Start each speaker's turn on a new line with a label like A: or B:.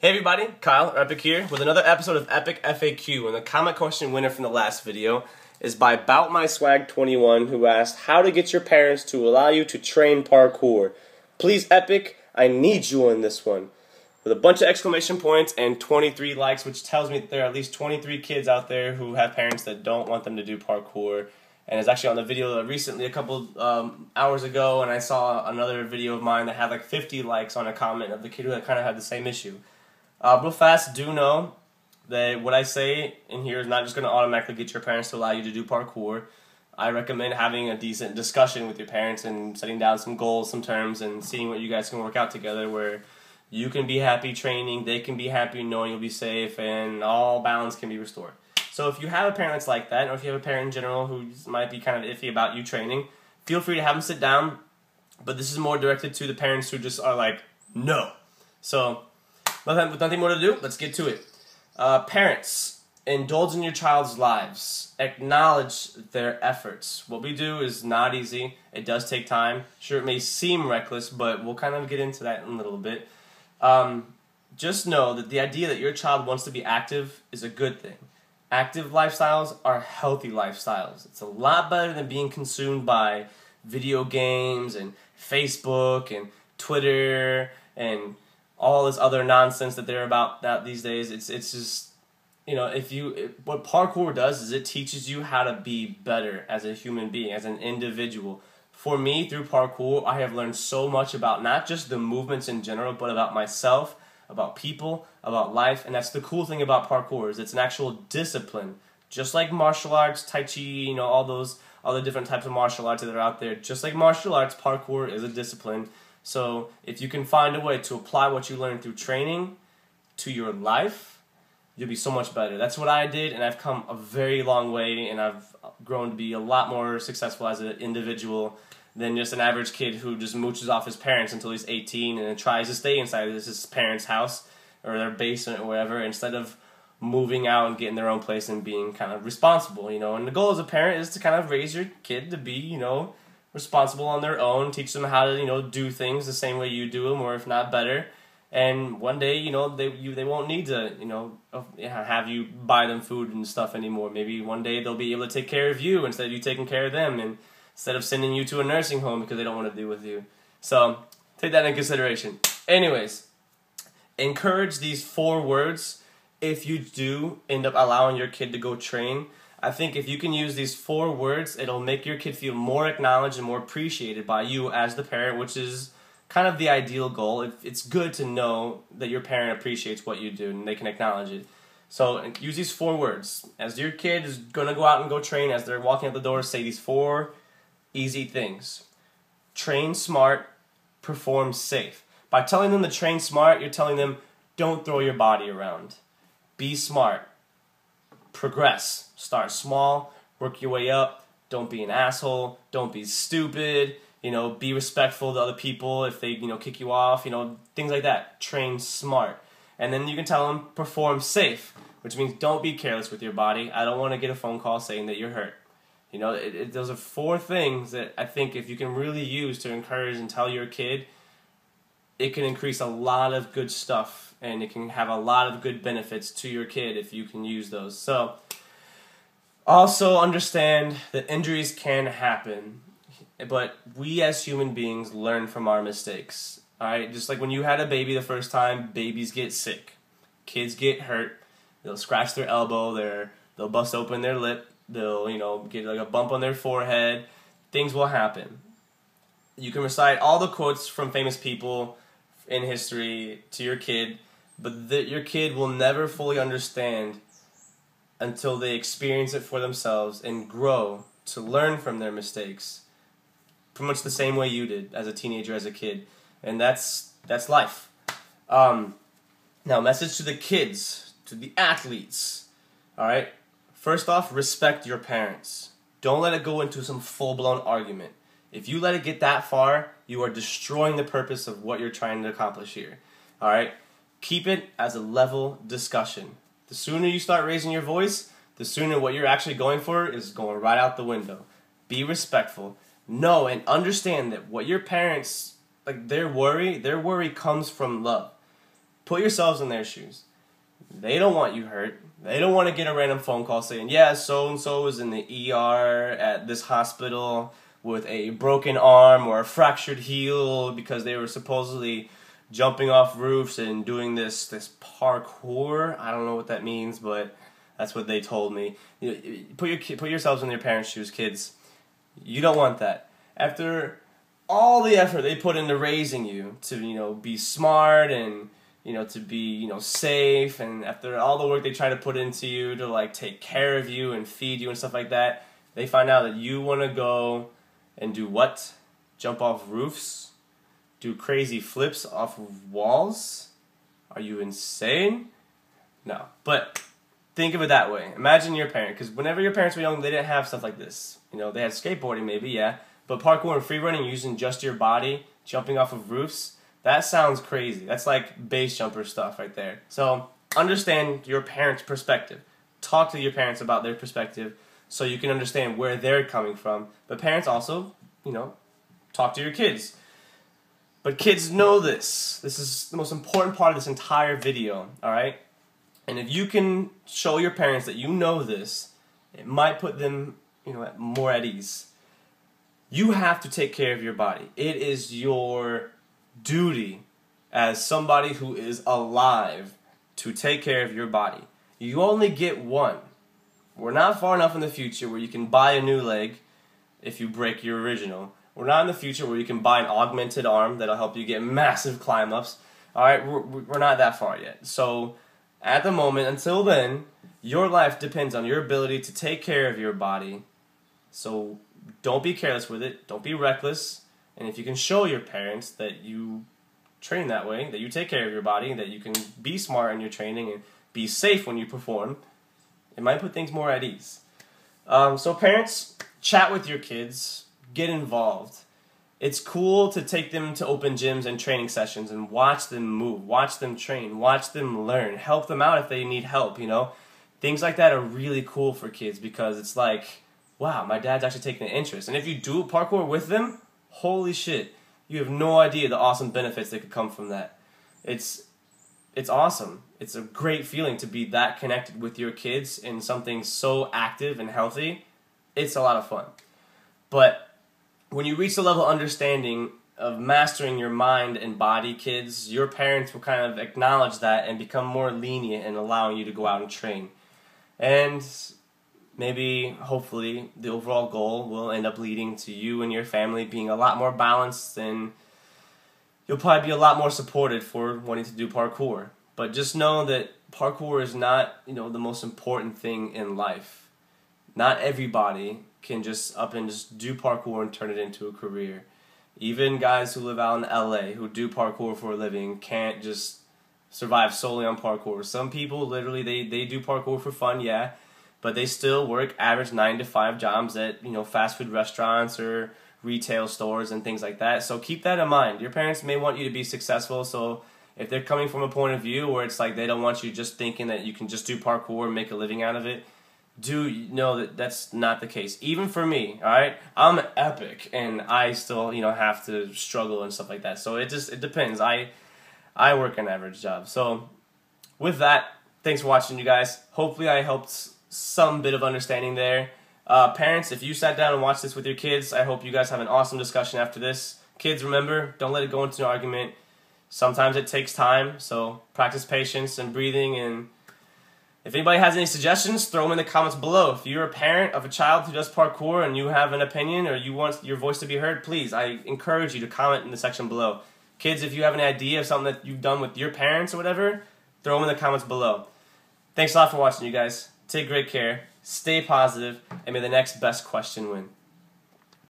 A: Hey everybody, Kyle, Epic here, with another episode of Epic FAQ, and the comment question winner from the last video is by BoutMySwag21, who asked how to get your parents to allow you to train parkour. Please, Epic, I need you on this one. With a bunch of exclamation points and 23 likes, which tells me that there are at least 23 kids out there who have parents that don't want them to do parkour. And it's actually on the video recently, a couple hours ago, and I saw another video of mine that had like 50 likes on a comment of the kid who kind of had the same issue. Real fast, do know that what I say in here is not just going to automatically get your parents to allow you to do parkour. I recommend having a decent discussion with your parents and setting down some goals, some terms, and seeing what you guys can work out together where you can be happy training, they can be happy knowing you'll be safe, and all balance can be restored. So if you have a parent that's like that, or if you have a parent in general who might be kind of iffy about you training, feel free to have them sit down, but this is more directed to the parents who just are like, no. So, with nothing more to do, let's get to it. Parents, indulge in your child's lives. Acknowledge their efforts. What we do is not easy. It does take time. Sure, it may seem reckless, but we'll kind of get into that in a little bit. Just know that the idea that your child wants to be active is a good thing. Active lifestyles are healthy lifestyles. It's a lot better than being consumed by video games and Facebook and Twitter and all this other nonsense that they're about these days. It's just, you know, what parkour does is it teaches you how to be better as a human being, as an individual. For me, through parkour, I have learned so much about not just the movements in general, but about myself, about people, about life. And that's the cool thing about parkour, is it's an actual discipline. Just like martial arts, Tai Chi, you know, all those other different types of martial arts that are out there. Just like martial arts, parkour is a discipline. So if you can find a way to apply what you learned through training to your life, you'll be so much better. That's what I did, and I've come a very long way, and I've grown to be a lot more successful as an individual than just an average kid who just mooches off his parents until he's 18 and then tries to stay inside his parents' house or their basement or wherever, instead of moving out and getting their own place and being kind of responsible, you know. And the goal as a parent is to kind of raise your kid to be, you know, responsible on their own, teach them how to, you know, do things the same way you do them, or if not better. And one day, you know, they won't need to, you know, have you buy them food and stuff anymore. Maybe one day they'll be able to take care of you instead of you taking care of them, and instead of sending you to a nursing home because they don't want to deal with you. So take that into consideration. Anyways, encourage these 4 words if you do end up allowing your kid to go train. I think if you can use these 4 words, it'll make your kid feel more acknowledged and more appreciated by you as the parent, which is kind of the ideal goal. It's good to know that your parent appreciates what you do and they can acknowledge it. So use these 4 words. As your kid is going to go out and go train, as they're walking out the door, say these 4 easy things. Train smart, perform safe. By telling them to train smart, you're telling them don't throw your body around. Be smart. Progress. Start small, work your way up. Don't be an asshole. Don't be stupid. You know, be respectful to other people if they, you know, kick you off. You know, things like that. Train smart. And then you can tell them perform safe, which means don't be careless with your body. I don't want to get a phone call saying that you're hurt. You know, those are 4 things that I think if you can really use to encourage and tell your kid, it can increase a lot of good stuff, and it can have a lot of good benefits to your kid if you can use those. So, also understand that injuries can happen, but we as human beings learn from our mistakes. Alright, just like when you had a baby the first time, babies get sick. Kids get hurt. They'll scratch their elbow, they'll bust open their lip, they'll, you know, get like a bump on their forehead. Things will happen. You can recite all the quotes from famous people in history to your kid, but your kid will never fully understand until they experience it for themselves and grow to learn from their mistakes, pretty much the same way you did as a teenager, as a kid. And that's life. Now, message to the kids, to the athletes. Alright? First off, respect your parents. Don't let it go into some full-blown argument. If you let it get that far, you are destroying the purpose of what you're trying to accomplish here. Alright? Keep it as a level discussion. The sooner you start raising your voice, the sooner what you're actually going for is going right out the window. Be respectful. Know and understand that what your parents, like their worry comes from love. Put yourselves in their shoes. They don't want you hurt. They don't want to get a random phone call saying, yeah, so-and-so is in the ER at this hospital with a broken arm or a fractured heel because they were supposedly jumping off roofs and doing this parkour. I don't know what that means, but that's what they told me. Put yourselves in your parents' shoes, kids. You don't want that. After all the effort they put into raising you to, be smart and, to be, safe, and after all the work they try to put into you to, like, take care of you and feed you and stuff like that, they find out that you want to go and do what? Jump off roofs? Do crazy flips off of walls? Are you insane? No. But think of it that way. Imagine your parent, because whenever your parents were young, they didn't have stuff like this. They had skateboarding maybe, yeah, but parkour and freerunning using just your body, jumping off of roofs, that sounds crazy. That's like base jumper stuff right there. So understand your parents' perspective. Talk to your parents about their perspective so you can understand where they're coming from. But parents also, talk to your kids. But kids know this. This is the most important part of this entire video, alright? And if you can show your parents that you know this, it might put them, more at ease. You have to take care of your body. It is your duty as somebody who is alive to take care of your body. You only get one. We're not far enough in the future where you can buy a new leg if you break your original. We're not in the future where you can buy an augmented arm that'll help you get massive climb-ups. Alright, we're not that far yet. So, at the moment, until then, your life depends on your ability to take care of your body. So, don't be careless with it. Don't be reckless. And if you can show your parents that you train that way, that you take care of your body, that you can be smart in your training and be safe when you perform, it might put things more at ease. So parents, chat with your kids. Get involved. It's cool to take them to open gyms and training sessions and watch them move, watch them train, watch them learn, help them out if they need help, Things like that are really cool for kids because it's like, wow, my dad's actually taking an interest. And if you do parkour with them, holy shit, you have no idea the awesome benefits that could come from that. It's awesome. It's a great feeling to be that connected with your kids in something so active and healthy. It's a lot of fun. But when you reach the level of understanding of mastering your mind and body, kids, your parents will kind of acknowledge that and become more lenient in allowing you to go out and train. And maybe, hopefully, the overall goal will end up leading to you and your family being a lot more balanced, and you'll probably be a lot more supported for wanting to do parkour. But just know that parkour is not, the most important thing in life. Not everybody can just up and just do parkour and turn it into a career. Even guys who live out in LA who do parkour for a living can't just survive solely on parkour. Some people literally they do parkour for fun, yeah, but they still work average 9-to-5 jobs at fast food restaurants or retail stores and things like that. So keep that in mind. Your parents may want you to be successful, so if they're coming from a point of view where it's like they don't want you just thinking that you can just do parkour and make a living out of it, do know that that's not the case. Even for me, alright? I'm epic and I still, have to struggle and stuff like that. So it depends. I work an average job. So with that, thanks for watching, you guys. Hopefully I helped some bit of understanding there. Parents, if you sat down and watched this with your kids, I hope you guys have an awesome discussion after this. Kids, remember, don't let it go into an argument. Sometimes it takes time, so practice patience and breathing. And if anybody has any suggestions, throw them in the comments below. If you're a parent of a child who does parkour and you have an opinion or you want your voice to be heard, please, I encourage you to comment in the section below. Kids, if you have any idea of something that you've done with your parents or whatever, throw them in the comments below. Thanks a lot for watching, you guys. Take great care, stay positive, and may the next best question win.